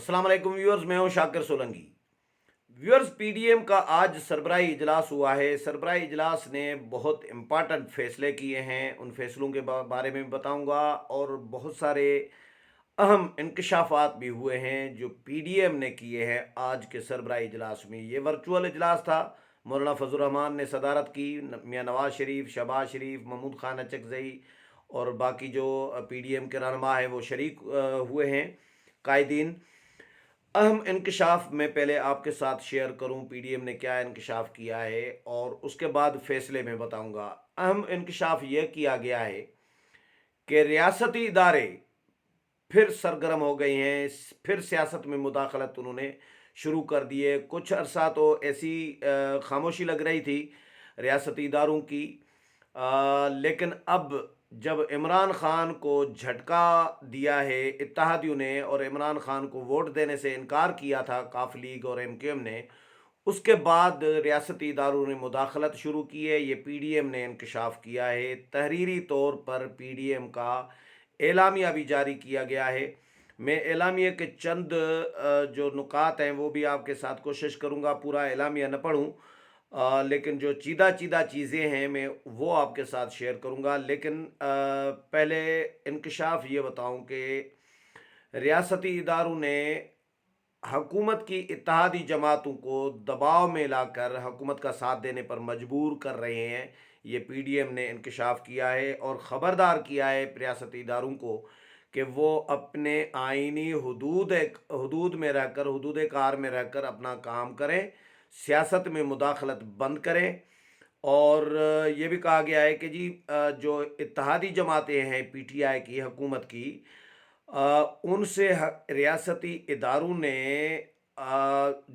السلام علیکم ویورز، میں ہوں Shakir Solangi. Viewers, P D M کا آج سربراہی اجلاس ہوا ہے۔ سربراہی اجلاس نے بہت امپارٹنٹ فیصلے کیے ہیں، ان فیصلوں کے بارے میں بتاؤں گا، اور بہت سارے اہم انکشافات بھی ہوئے ہیں جو پی ڈی ایم نے کیے ہیں آج کے سربراہی اجلاس میں۔ یہ ورچوئل اجلاس تھا، مولانا فضل الرحمان نے صدارت کی، میاں نواز شریف، شہباز شریف، محمود خان اچکزئی اور باقی جو پی ڈی ایم کے رہنما ہیں وہ شریک ہوئے ہیں قائدین۔ اہم انکشاف میں پہلے آپ کے ساتھ شیئر کروں پی ڈی ایم نے کیا انکشاف کیا ہے، اور اس کے بعد فیصلے میں بتاؤں گا۔ اہم انکشاف یہ کیا گیا ہے کہ ریاستی ادارے پھر سرگرم ہو گئی ہیں، پھر سیاست میں مداخلت انہوں نے شروع کر دی ہے۔ کچھ عرصہ تو ایسی خاموشی لگ رہی تھی ریاستی اداروں کی، لیکن اب جب عمران خان کو جھٹکا دیا ہے اتحادیوں نے، اور عمران خان کو ووٹ دینے سے انکار کیا تھا کاف لیگ اور ایم کیو ایم نے، اس کے بعد ریاستی اداروں نے مداخلت شروع کی ہے۔ یہ پی ڈی ایم نے انکشاف کیا ہے، تحریری طور پر پی ڈی ایم کا اعلامیہ بھی جاری کیا گیا ہے۔ میں اعلامیہ کے چند جو نکات ہیں وہ بھی آپ کے ساتھ کوشش کروں گا، پورا اعلامیہ نہ پڑھوں، لیکن جو چیدہ چیزیں ہیں میں وہ آپ کے ساتھ شیئر کروں گا۔ لیکن پہلے انکشاف یہ بتاؤں کہ ریاستی اداروں نے حکومت کی اتحادی جماعتوں کو دباؤ میں لا کر حکومت کا ساتھ دینے پر مجبور کر رہے ہیں۔ یہ پی ڈی ایم نے انکشاف کیا ہے اور خبردار کیا ہے ریاستی اداروں کو کہ وہ اپنے آئینی حدود میں رہ کر، حدود کار میں رہ کر اپنا کام کریں، سیاست میں مداخلت بند کریں۔ اور یہ بھی کہا گیا ہے کہ جی جو اتحادی جماعتیں ہیں پی ٹی آئی کی، حکومت کی، ان سے ریاستی اداروں نے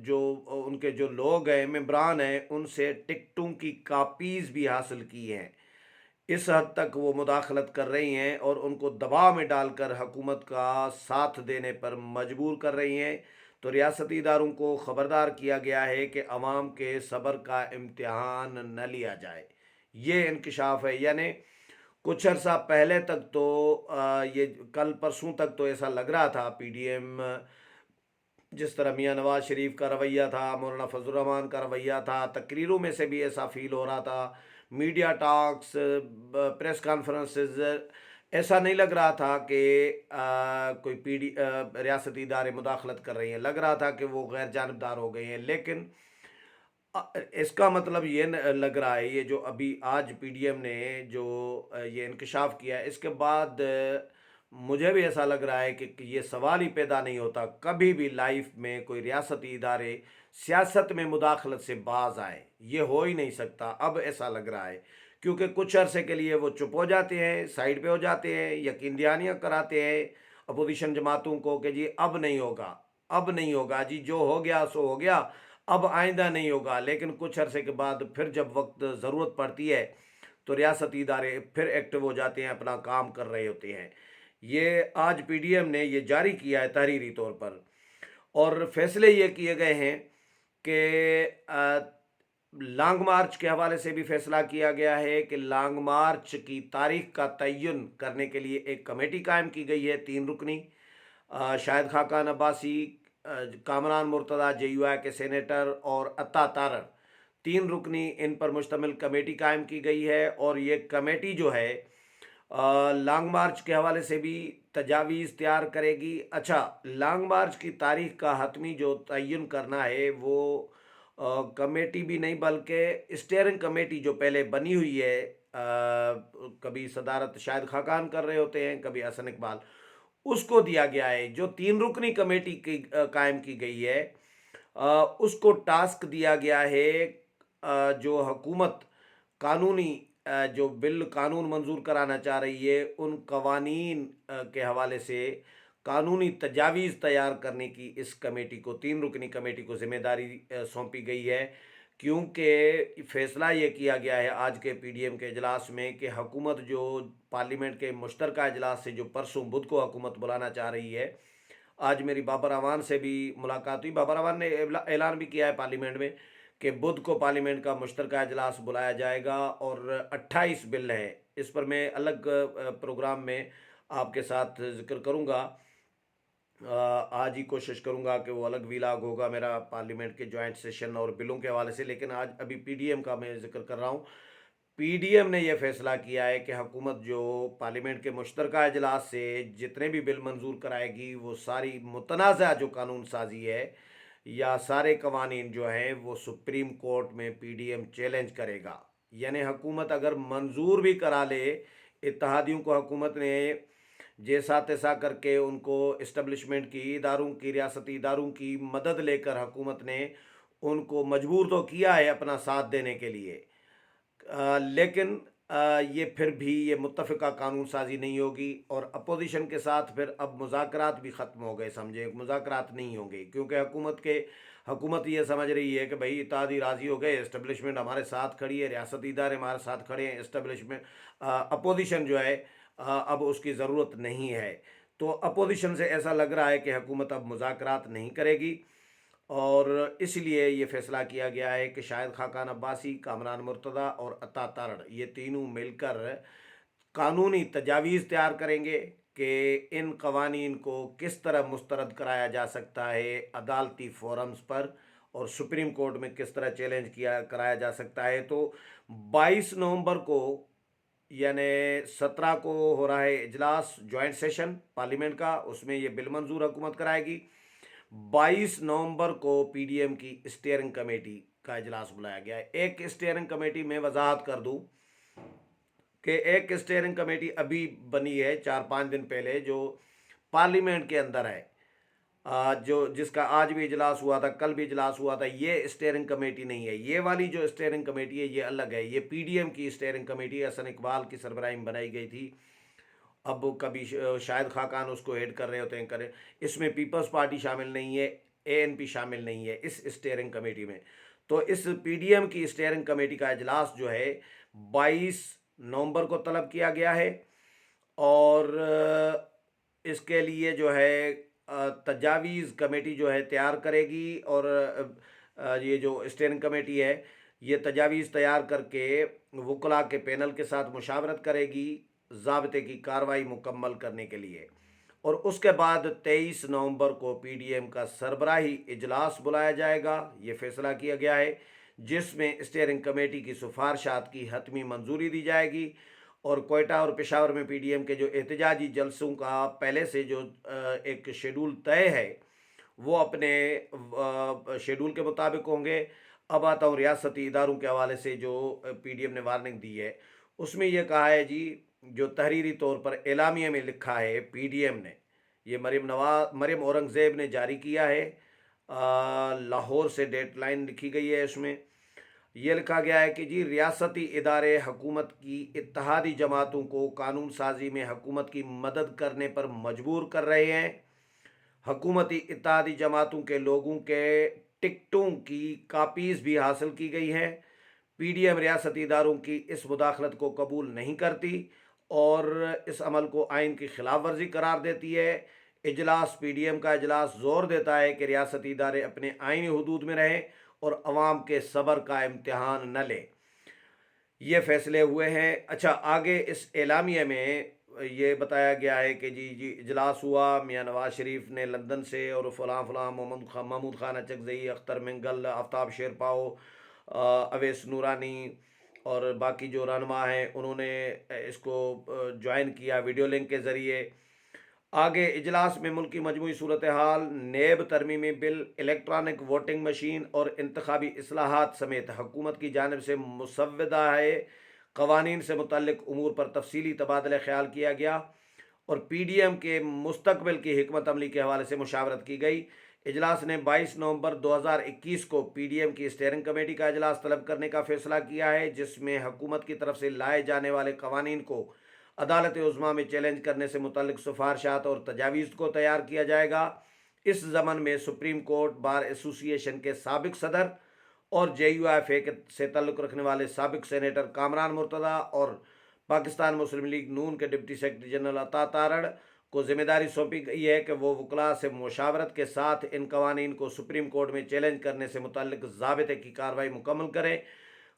جو ان کے جو لوگ ہیں، ممبران ہیں، ان سے ٹکٹوں کی کاپیز بھی حاصل کی ہیں۔ اس حد تک وہ مداخلت کر رہی ہیں اور ان کو دباؤ میں ڈال کر حکومت کا ساتھ دینے پر مجبور کر رہی ہیں۔ تو ریاستی اداروں کو خبردار کیا گیا ہے کہ عوام کے صبر کا امتحان نہ لیا جائے۔ یہ انکشاف ہے، یعنی کچھ عرصہ پہلے تک تو یہ کل پرسوں تک تو ایسا لگ رہا تھا پی ڈی ایم، جس طرح میاں نواز شریف کا رویہ تھا، مولانا فضل الرحمان کا رویہ تھا، تقریروں میں سے بھی ایسا فیل ہو رہا تھا، میڈیا ٹاکس، پریس کانفرنسز، ایسا نہیں لگ رہا تھا کہ کوئی ریاستی ادارے مداخلت کر رہی ہیں، لگ رہا تھا کہ وہ غیر جانبدار ہو گئی ہیں۔ لیکن اس کا مطلب یہ لگ رہا ہے، یہ جو ابھی آج پی ڈی ایم نے جو یہ انکشاف کیا ہے، اس کے بعد مجھے بھی ایسا لگ رہا ہے کہ یہ سوال ہی پیدا نہیں ہوتا کبھی بھی لائف میں کوئی ریاستی ادارے سیاست میں مداخلت سے باز آئے، یہ ہو ہی نہیں سکتا۔ اب ایسا لگ رہا ہے کیونکہ کچھ عرصے کے لیے وہ چپ ہو جاتے ہیں، سائیڈ پہ ہو جاتے ہیں، یقین دہانیاں کراتے ہیں اپوزیشن جماعتوں کو کہ جی اب نہیں ہوگا، اب نہیں ہوگا، جی جو ہو گیا سو ہو گیا، اب آئندہ نہیں ہوگا۔ لیکن کچھ عرصے کے بعد پھر جب وقت ضرورت پڑتی ہے تو ریاستی ادارے پھر ایکٹیو ہو جاتے ہیں، اپنا کام کر رہے ہوتے ہیں۔ یہ آج پی ڈی ایم نے یہ جاری کیا ہے تحریری طور پر، اور فیصلے یہ کیے گئے ہیں کہ لانگ مارچ کے حوالے سے بھی فیصلہ کیا گیا ہے کہ لانگ مارچ کی تاریخ کا تعین کرنے کے لیے ایک کمیٹی قائم کی گئی ہے، 3 رکنی، شاہد خاقان عباسی، کامران مرتضیٰ جے یو آئی کے سینیٹر، اور عطا تارڑ، 3 رکنی ان پر مشتمل کمیٹی قائم کی گئی ہے۔ اور یہ کمیٹی جو ہے لانگ مارچ کے حوالے سے بھی تجاویز تیار کرے گی۔ اچھا، لانگ مارچ کی تاریخ کا حتمی جو تعین کرنا ہے وہ کمیٹی بھی نہیں بلکہ اسٹیئرنگ کمیٹی جو پہلے بنی ہوئی ہے، کبھی صدارت شاہد خاقان کر رہے ہوتے ہیں، کبھی حسن اقبال، اس کو دیا گیا ہے۔ جو 3 رکنی کمیٹی کی قائم کی گئی ہے، اس کو ٹاسک دیا گیا ہے جو حکومت قانونی جو قانون منظور کرانا چاہ رہی ہے، ان قوانین کے حوالے سے قانونی تجاویز تیار کرنے کی اس کمیٹی کو، 3 رکنی کمیٹی کو ذمہ داری سونپی گئی ہے۔ کیونکہ فیصلہ یہ کیا گیا ہے آج کے پی ڈی ایم کے اجلاس میں کہ حکومت جو پارلیمنٹ کے مشترکہ اجلاس سے جو پرسوں بدھ کو حکومت بلانا چاہ رہی ہے، آج میری بابر اعوان سے بھی ملاقات ہوئی، بابر اعوان نے اعلان بھی کیا ہے پارلیمنٹ میں کہ بدھ کو پارلیمنٹ کا مشترکہ اجلاس بلایا جائے گا، اور 28 بل ہے، اس پر میں الگ پروگرام میں آپ کے ساتھ ذکر کروں گا۔ آج ہی کوشش کروں گا کہ وہ الگ ویلاگ ہوگا میرا پارلیمنٹ کے جوائنٹ سیشن اور بلوں کے حوالے سے، لیکن آج ابھی پی ڈی ایم کا میں ذکر کر رہا ہوں۔ پی ڈی ایم نے یہ فیصلہ کیا ہے کہ حکومت جو پارلیمنٹ کے مشترکہ اجلاس سے جتنے بھی بل منظور کرائے گی، وہ ساری متنازع جو قانون سازی ہے یا سارے قوانین جو ہیں وہ سپریم کورٹ میں پی ڈی ایم چیلنج کرے گا۔ یعنی حکومت اگر منظور بھی کرا لے، اتحادیوں کو حکومت نے جیسا تیسا کر کے ان کو اسٹیبلشمنٹ کی اداروں کی ریاستی اداروں کی مدد لے کر حکومت نے ان کو مجبور تو کیا ہے اپنا ساتھ دینے کے لیے، لیکن یہ پھر بھی یہ متفقہ قانون سازی نہیں ہوگی، اور اپوزیشن کے ساتھ پھر اب مذاکرات بھی ختم ہو گئے، سمجھے مذاکرات نہیں ہوں گے، کیونکہ حکومت یہ سمجھ رہی ہے کہ بھائی اتحادی راضی ہو گئے، اسٹیبلشمنٹ ہمارے ساتھ کھڑی ہے، ریاستی ادارے ہمارے ساتھ کھڑے ہیں، اسٹیبلشمنٹ اپوزیشن جو ہے اب اس کی ضرورت نہیں ہے۔ تو اپوزیشن سے ایسا لگ رہا ہے کہ حکومت اب مذاکرات نہیں کرے گی، اور اس لیے یہ فیصلہ کیا گیا ہے کہ شاہد خاقان عباسی، کامران مرتضی اور عطا تارڑ یہ تینوں مل کر قانونی تجاویز تیار کریں گے کہ ان قوانین کو کس طرح مسترد کرایا جا سکتا ہے عدالتی فورمز پر، اور سپریم کورٹ میں کس طرح چیلنج کرایا جا سکتا ہے۔ تو 22 نومبر کو، یعنی 17 کو ہو رہا ہے اجلاس جوائنٹ سیشن پارلیمنٹ کا، اس میں یہ بل منظور حکومت کرائے گی۔ 22 نومبر کو پی ڈی ایم کی اسٹیئرنگ کمیٹی کا اجلاس بلایا گیا ہے۔ ایک اسٹیئرنگ کمیٹی میں وضاحت کر دوں کہ ایک اسٹیئرنگ کمیٹی ابھی بنی ہے 4-5 دن پہلے، جو پارلیمنٹ کے اندر ہے، جس کا آج بھی اجلاس ہوا تھا، کل بھی اجلاس ہوا تھا۔ یہ اسٹیئرنگ کمیٹی نہیں ہے، یہ والی جو اسٹیئرنگ کمیٹی ہے یہ الگ ہے، یہ پی ڈی ایم کی اسٹیئرنگ کمیٹی حسن اقبال کی سربراہی میں بنائی گئی تھی۔ اب کبھی شاہد خاقان اس کو ہیڈ کر رہے ہوتے ہیں، اس میں پیپلز پارٹی شامل نہیں ہے، اے این پی شامل نہیں ہے اس اسٹیئرنگ کمیٹی میں۔ تو اس پی ڈی ایم کی اسٹیئرنگ کمیٹی کا اجلاس جو ہے 22 نومبر کو طلب کیا گیا ہے، اور اس کے لیے جو ہے تجاویز کمیٹی جو ہے تیار کرے گی، اور یہ جو اسٹیئرنگ کمیٹی ہے یہ تجاویز تیار کر کے وکلاء کے پینل کے ساتھ مشاورت کرے گی ضابطے کی کارروائی مکمل کرنے کے لیے، اور اس کے بعد 23 نومبر کو پی ڈی ایم کا سربراہی اجلاس بلایا جائے گا۔ یہ فیصلہ کیا گیا ہے جس میں اسٹیئرنگ کمیٹی کی سفارشات کی حتمی منظوری دی جائے گی، اور کوئٹہ اور پشاور میں پی ڈی ایم کے جو احتجاجی جلسوں کا پہلے سے جو ایک شیڈول طے ہے وہ اپنے شیڈول کے مطابق ہوں گے۔ اب آتا ہوں ریاستی اداروں کے حوالے سے جو پی ڈی ایم نے وارننگ دی ہے، اس میں یہ کہا ہے جی، جو تحریری طور پر اعلامیہ میں لکھا ہے پی ڈی ایم نے، یہ مریم اورنگزیب نے جاری کیا ہے، لاہور سے ڈیٹ لائن لکھی گئی ہے، اس میں یہ لکھا گیا ہے کہ جی ریاستی ادارے حکومت کی اتحادی جماعتوں کو قانون سازی میں حکومت کی مدد کرنے پر مجبور کر رہے ہیں۔ حکومتی اتحادی جماعتوں کے لوگوں کے ٹکٹوں کی کاپیز بھی حاصل کی گئی ہیں۔ پی ڈی ایم ریاستی اداروں کی اس مداخلت کو قبول نہیں کرتی اور اس عمل کو آئین کی خلاف ورزی قرار دیتی ہے۔ پی ڈی ایم کا اجلاس زور دیتا ہے کہ ریاستی ادارے اپنے آئینی حدود میں رہیں اور عوام کے صبر کا امتحان نہ لیں۔ یہ فیصلے ہوئے ہیں۔ اچھا، آگے اس اعلامیہ میں یہ بتایا گیا ہے کہ جی اجلاس ہوا، میاں نواز شریف نے لندن سے اور فلاں محمود خان اچکزئی، اختر منگل، آفتاب شیرپاؤ، اویس نورانی اور باقی جو رہنما ہیں انہوں نے اس کو جوائن کیا ویڈیو لنک کے ذریعے۔ آگے اجلاس میں ملکی مجموعی صورتحال، نیب ترمیمی بل، الیکٹرانک ووٹنگ مشین اور انتخابی اصلاحات سمیت حکومت کی جانب سے مسودہ قوانین سے متعلق امور پر تفصیلی تبادلہ خیال کیا گیا، اور پی ڈی ایم کے مستقبل کی حکمت عملی کے حوالے سے مشاورت کی گئی۔ اجلاس نے 22 نومبر 2021 کو پی ڈی ایم کی اسٹیئرنگ کمیٹی کا اجلاس طلب کرنے کا فیصلہ کیا ہے، جس میں حکومت کی طرف سے لائے جانے والے قوانین کو عدالت عظمیٰ میں چیلنج کرنے سے متعلق سفارشات اور تجاویز کو تیار کیا جائے گا۔ اس ضمن میں سپریم کورٹ بار ایسوسی ایشن کے سابق صدر اور جے یو ایف اے سے تعلق رکھنے والے سابق سینیٹر کامران مرتضی اور پاکستان مسلم لیگ نون کے ڈپٹی سیکرٹری جنرل عطا تارڑ کو ذمہ داری سونپی گئی ہے کہ وہ وکلاء سے مشاورت کے ساتھ ان قوانین کو سپریم کورٹ میں چیلنج کرنے سے متعلق ضابطے کی کارروائی مکمل کریں۔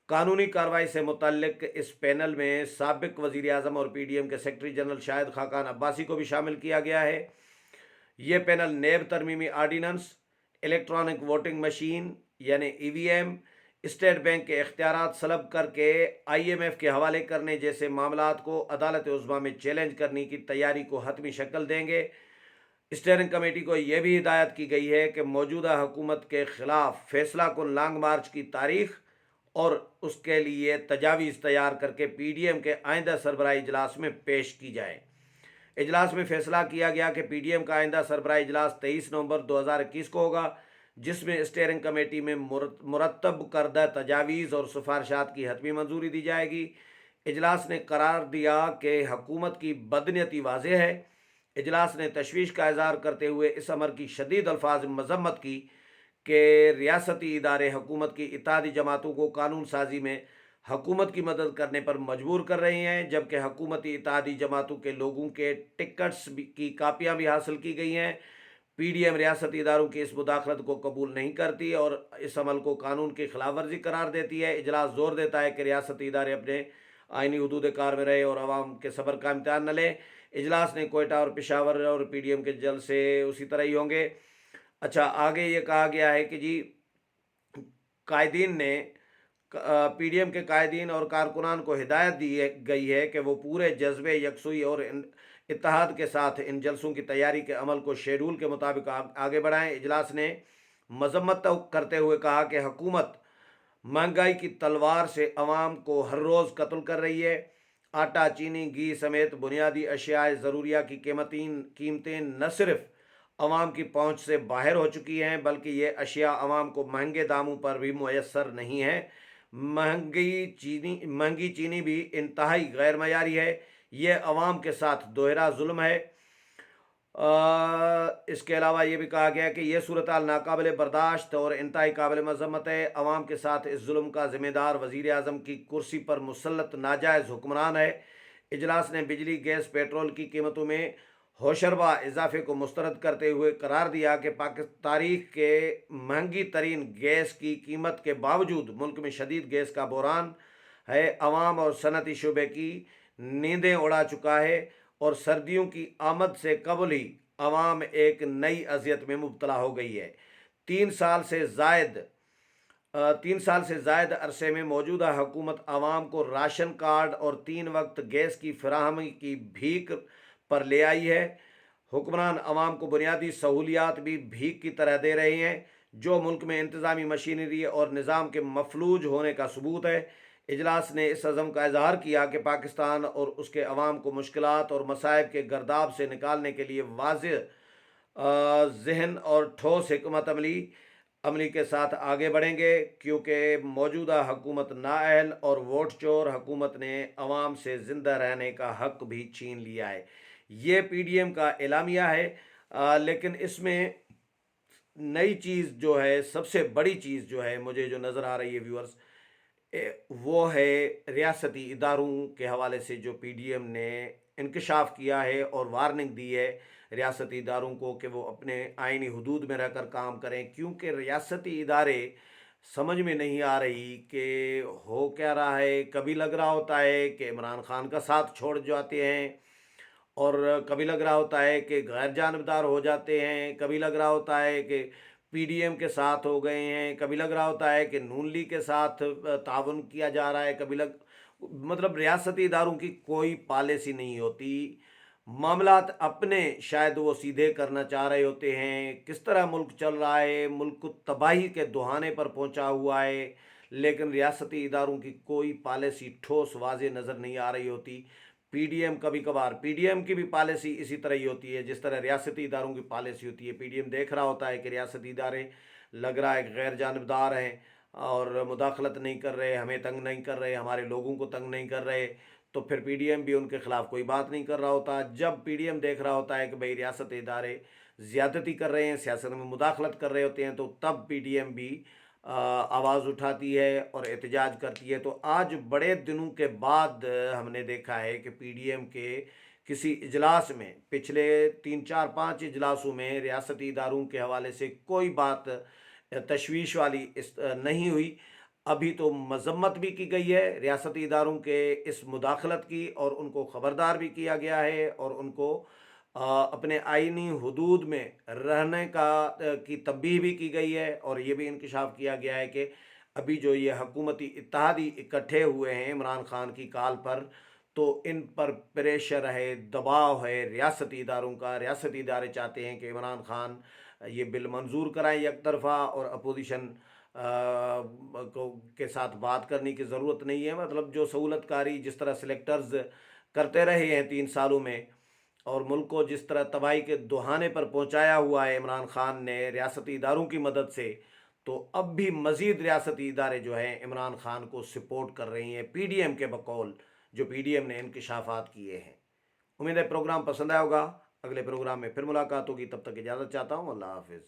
قانونی کارروائی سے متعلق اس پینل میں سابق وزیر اعظم اور پی ڈی ایم کے سیکرٹری جنرل شاہد خاقان عباسی کو بھی شامل کیا گیا ہے۔ یہ پینل نیب ترمیمی آرڈیننس، الیکٹرانک ووٹنگ مشین یعنی E V M, State Bank کے اختیارات سلب کر کے آئی ایم ایف کے حوالے کرنے جیسے معاملات کو عدالت عظمیٰ میں چیلنج کرنے کی تیاری کو حتمی شکل دیں گے۔ اسٹیئرنگ کمیٹی کو یہ بھی ہدایت کی گئی ہے کہ موجودہ حکومت کے خلاف فیصلہ کن لانگ مارچ کی تاریخ اور اس کے لیے تجاویز تیار کر کے پی ڈی ایم کے آئندہ سربراہی اجلاس میں پیش کی جائے۔ اجلاس میں فیصلہ کیا گیا کہ پی ڈی ایم کا آئندہ سربراہی اجلاس 23 نومبر 2021 کو ہوگا، جس میں اسٹیئرنگ کمیٹی میں مرتب کردہ تجاویز اور سفارشات کی حتمی منظوری دی جائے گی۔ اجلاس نے قرار دیا کہ حکومت کی بدنیتی واضح ہے۔ اجلاس نے تشویش کا اظہار کرتے ہوئے اس امر کی شدید الفاظ میں مذمت کی کہ ریاستی ادارے حکومت کی اتحادی جماعتوں کو قانون سازی میں حکومت کی مدد کرنے پر مجبور کر رہی ہیں، جبکہ حکومتی اتحادی جماعتوں کے لوگوں کے ٹکٹس کی کاپیاں بھی حاصل کی گئی ہیں۔ پی ڈی ایم ریاستی اداروں کی اس مداخلت کو قبول نہیں کرتی اور اس عمل کو قانون کی خلاف ورزی قرار دیتی ہے۔ اجلاس زور دیتا ہے کہ ریاستی ادارے اپنے آئینی حدود کار میں رہے اور عوام کے صبر کا امتحان نہ لیں۔ اجلاس نے کوئٹہ اور پشاور اور پی ڈی ایم کے جلسے اسی طرح ہی ہوں گے۔ اچھا، آگے یہ کہا گیا ہے کہ جی قائدین نے پی ڈی ایم کے قائدین اور کارکنان کو ہدایت دی گئی ہے کہ وہ پورے جذبے یکسوئی اور اتحاد کے ساتھ ان جلسوں کی تیاری کے عمل کو شیڈول کے مطابق آگے بڑھائیں۔ اجلاس نے مذمت کرتے ہوئے کہا کہ حکومت مہنگائی کی تلوار سے عوام کو ہر روز قتل کر رہی ہے۔ آٹا، چینی، گھی سمیت بنیادی اشیاء ضروریہ کی قیمتیں نہ صرف عوام کی پہنچ سے باہر ہو چکی ہیں بلکہ یہ اشیاء عوام کو مہنگے داموں پر بھی میسر نہیں ہیں۔ مہنگی چینی بھی انتہائی غیر معیاری ہے۔ یہ عوام کے ساتھ دوہرا ظلم ہے۔ اس کے علاوہ یہ بھی کہا گیا کہ یہ صورتحال ناقابل برداشت اور انتہائی قابل مذمت ہے۔ عوام کے ساتھ اس ظلم کا ذمہ دار وزیر اعظم کی کرسی پر مسلط ناجائز حکمران ہے۔ اجلاس نے بجلی، گیس، پیٹرول کی قیمتوں میں ہوشربا اضافے کو مسترد کرتے ہوئے قرار دیا کہ تاریخ کے مہنگی ترین گیس کی قیمت کے باوجود ملک میں شدید گیس کا بحران ہے۔ عوام اور صنعتی شعبے کی نیندیں اڑا چکا ہے اور سردیوں کی آمد سے قبل ہی عوام ایک نئی اذیت میں مبتلا ہو گئی ہے۔ 3 سال سے زائد عرصے میں موجودہ حکومت عوام کو راشن کارڈ اور 3 وقت گیس کی فراہمی کی بھیک پر لے آئی ہے۔ حکمران عوام کو بنیادی سہولیات بھی بھیک کی طرح دے رہے ہیں، جو ملک میں انتظامی مشینری اور نظام کے مفلوج ہونے کا ثبوت ہے۔ اجلاس نے اس عزم کا اظہار کیا کہ پاکستان اور اس کے عوام کو مشکلات اور مصائب کے گرداب سے نکالنے کے لیے واضح ذہن اور ٹھوس حکمت عملی کے ساتھ آگے بڑھیں گے، کیونکہ موجودہ حکومت نااہل اور ووٹ چور حکومت نے عوام سے زندہ رہنے کا حق بھی چھین لیا ہے۔ یہ پی ڈی ایم کا اعلامیہ ہے، لیکن اس میں نئی چیز جو ہے، سب سے بڑی چیز جو ہے مجھے جو نظر آ رہی ہے ویورز، وہ ہے ریاستی اداروں کے حوالے سے جو پی ڈی ایم نے انکشاف کیا ہے اور وارننگ دی ہے ریاستی اداروں کو کہ وہ اپنے آئینی حدود میں رہ کر کام کریں، کیونکہ ریاستی ادارے سمجھ میں نہیں آ رہی کہ ہو کیا رہا ہے۔ کبھی لگ رہا ہوتا ہے کہ عمران خان کا ساتھ چھوڑ جاتے ہیں اور کبھی لگ رہا ہوتا ہے کہ غیر جانبدار ہو جاتے ہیں، کبھی لگ رہا ہوتا ہے کہ پی ڈی ایم کے ساتھ ہو گئے ہیں، کبھی لگ رہا ہوتا ہے کہ نون لیگ کے ساتھ تعاون کیا جا رہا ہے، مطلب ریاستی اداروں کی کوئی پالیسی نہیں ہوتی۔ معاملات اپنے شاید وہ سیدھے کرنا چاہ رہے ہوتے ہیں۔ کس طرح ملک چل رہا ہے، ملک کو تباہی کے دہانے پر پہنچا ہوا ہے، لیکن ریاستی اداروں کی کوئی پالیسی ٹھوس واضح نظر نہیں آ رہی ہوتی۔ پی ڈی ایم کبھی کبھار پی ڈی ایم کی بھی پالیسی اسی طرح ہی ہوتی ہے جس طرح ریاستی اداروں کی پالیسی ہوتی ہے۔ پی ڈی ایم دیکھ رہا ہوتا ہے کہ ریاستی ادارے لگ رہا ہے کہ غیر جانبدار ہیں اور مداخلت نہیں کر رہے، ہمیں تنگ نہیں کر رہے، ہمارے لوگوں کو تنگ نہیں کر رہے، تو پھر پی ڈی ایم بھی ان کے خلاف کوئی بات نہیں کر رہا ہوتا۔ جب پی ڈی ایم دیکھ رہا ہوتا ہے کہ بھئی ریاستی ادارے زیادتی کر رہے ہیں، سیاست میں مداخلت کر رہے ہوتے ہیں، تو تب پی ڈی ایم بھی آواز اٹھاتی ہے اور احتجاج کرتی ہے۔ تو آج بڑے دنوں کے بعد ہم نے دیکھا ہے کہ پی ڈی ایم کے کسی اجلاس میں، پچھلے 3 4 5 اجلاسوں میں ریاستی اداروں کے حوالے سے کوئی بات تشویش والی نہیں ہوئی۔ ابھی تو مذمت بھی کی گئی ہے ریاستی اداروں کے اس مداخلت کی، اور ان کو خبردار بھی کیا گیا ہے اور ان کو اپنے آئینی حدود میں رہنے کی تنبیہ بھی کی گئی ہے، اور یہ بھی انکشاف کیا گیا ہے کہ ابھی جو یہ حکومتی اتحادی اکٹھے ہوئے ہیں عمران خان کی کال پر، تو ان پر پریشر ہے، دباؤ ہے ریاستی اداروں کا۔ ریاستی ادارے چاہتے ہیں کہ عمران خان یہ بل منظور کرائیں یک طرفہ، اور اپوزیشن کے ساتھ بات کرنے کی ضرورت نہیں ہے۔ مطلب جو سہولت کاری جس طرح سلیکٹرز کرتے رہے ہیں 3 سالوں میں، اور ملک کو جس طرح تباہی کے دہانے پر پہنچایا ہوا ہے عمران خان نے ریاستی اداروں کی مدد سے، تو اب بھی مزید ریاستی ادارے جو ہیں عمران خان کو سپورٹ کر رہی ہیں، پی ڈی ایم کے بقول جو پی ڈی ایم نے انکشافات کیے ہیں۔ امید ہے پروگرام پسند آیا ہوگا، اگلے پروگرام میں پھر ملاقات ہوگی، تب تک اجازت چاہتا ہوں، اللہ حافظ۔